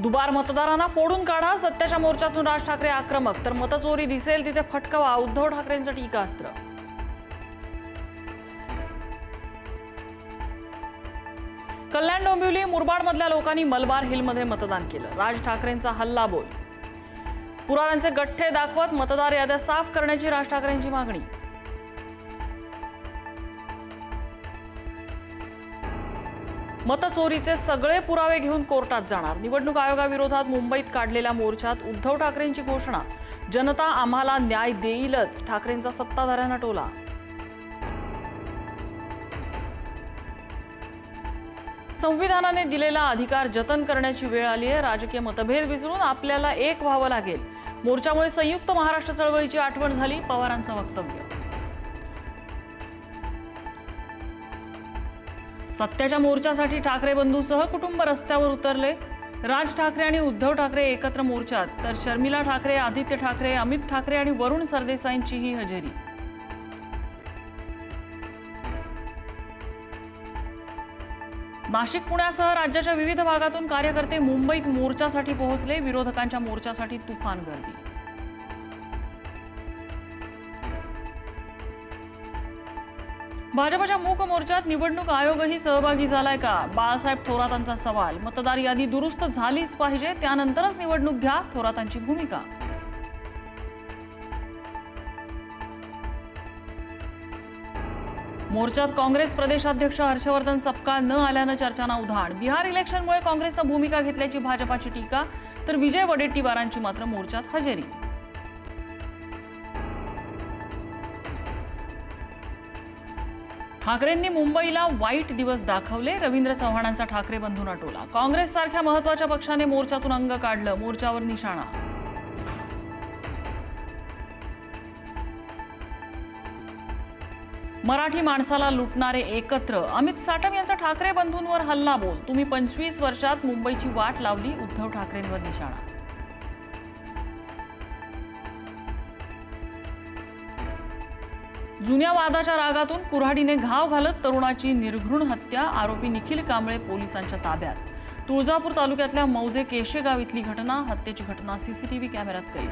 दुबार मतदारांना फोडून काढा, सत्याच्या मोर्चातून राज ठाकरे आक्रमक, तर मतचोरी दिसेल तिथे फटकवा, उद्धव ठाकरेंचं टीकास्त्र. कल्याण डोंबिवली मुरबाड मधल्या लोकांनी मलबार हिलमध्ये मतदान केलं. राज ठाकरेंचा हल्ला बोल, पुराव्यांचे गठ्ठे दाखवत मतदार याद्या साफ करण्याची राज ठाकरेंची मागणी. मतचोरीचे सगळे पुरावे घेऊन कोर्टात जाणार. निवडणूक आयोगाविरोधात मुंबईत काढलेल्या मोर्चात उद्धव ठाकरेंची घोषणा, जनता आम्हाला न्याय देईलच, ठाकरेंचा सत्ताधाऱ्यांना टोला. संविधानाने दिलेला अधिकार जतन करण्याची वेळ आली आहे. राजकीय मतभेद विसरून आपल्याला एक व्हावं लागेल. मोर्चामुळे संयुक्त महाराष्ट्र चळवळीची आठवण झाली, पवारांचं वक्तव्य. सत्याच्या मोर्चासाठी ठाकरे बंधूसह कुटुंब रस्त्यावर उतरले. राज ठाकरे आणि उद्धव ठाकरे एकत्र मोर्चात, तर शर्मिला ठाकरे, आदित्य ठाकरे, अमित ठाकरे आणि वरुण सरदेसाईंचीही हजेरी. नाशिक, पुण्यासह राज्याच्या विविध भागातून कार्यकर्ते मुंबईत मोर्चासाठी पोहोचले. विरोधकांच्या मोर्चासाठी तुफान गर्दी. भाजपच्या मूक मोर्चात निवडणूक आयोगही सहभागी झालाय का? बाळासाहेब थोरातांचा सवाल. मतदार यादी दुरुस्त झालीच पाहिजे, त्यानंतरच निवडणूक घ्या, थोरातांची भूमिका. मोर्चात काँग्रेस प्रदेशाध्यक्ष हर्षवर्धन सपकाळ न आल्यानं चर्चांना उधाण. बिहार इलेक्शनमुळे काँग्रेसनं भूमिका घेतल्याची भाजपाची टीका, तर विजय वडेट्टीवारांची मात्र मोर्चात हजेरी. ठाकरेंनी मुंबईला वाईट दिवस दाखवले. रवींद्र चव्हाणांचा ठाकरे बंधूंना टोला. काँग्रेससारख्या महत्त्वाच्या पक्षाने मोर्चातून अंग काढलं, मोर्चावर निशाणा. मराठी माणसाला लुटणारे एकत्र. अमित साटम यांचा ठाकरे बंधूंवर हल्ला बोल. तुम्ही 25 वर्षात मुंबईची वाट लावली, उद्धव ठाकरेंवर निशाणा. जुन्या वादाच्या रागातून कुऱ्हाडीने घाव घालत तरुणाची निर्घृण हत्या. आरोपी निखिल कांबळे पोलिसांच्या ताब्यात. तुळजापूर तालुक्यातल्या मौजे केशेगाव इथली घटना. हत्येची घटना सीसीटीव्ही कॅमेऱ्यात कैद.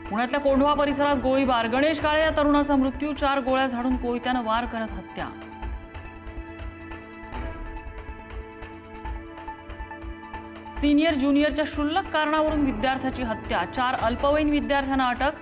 पुण्यातल्या कोंढवा परिसरात गोळीबार. गणेश काळे या तरुणाचा मृत्यू. 4 गोळ्या झाडून कोयत्यानं वार करत हत्या. सिनियर ज्युनियरच्या क्षुल्लक कारणावरून विद्यार्थ्याची हत्या. 4 अल्पवयीन विद्यार्थ्यांना अटक.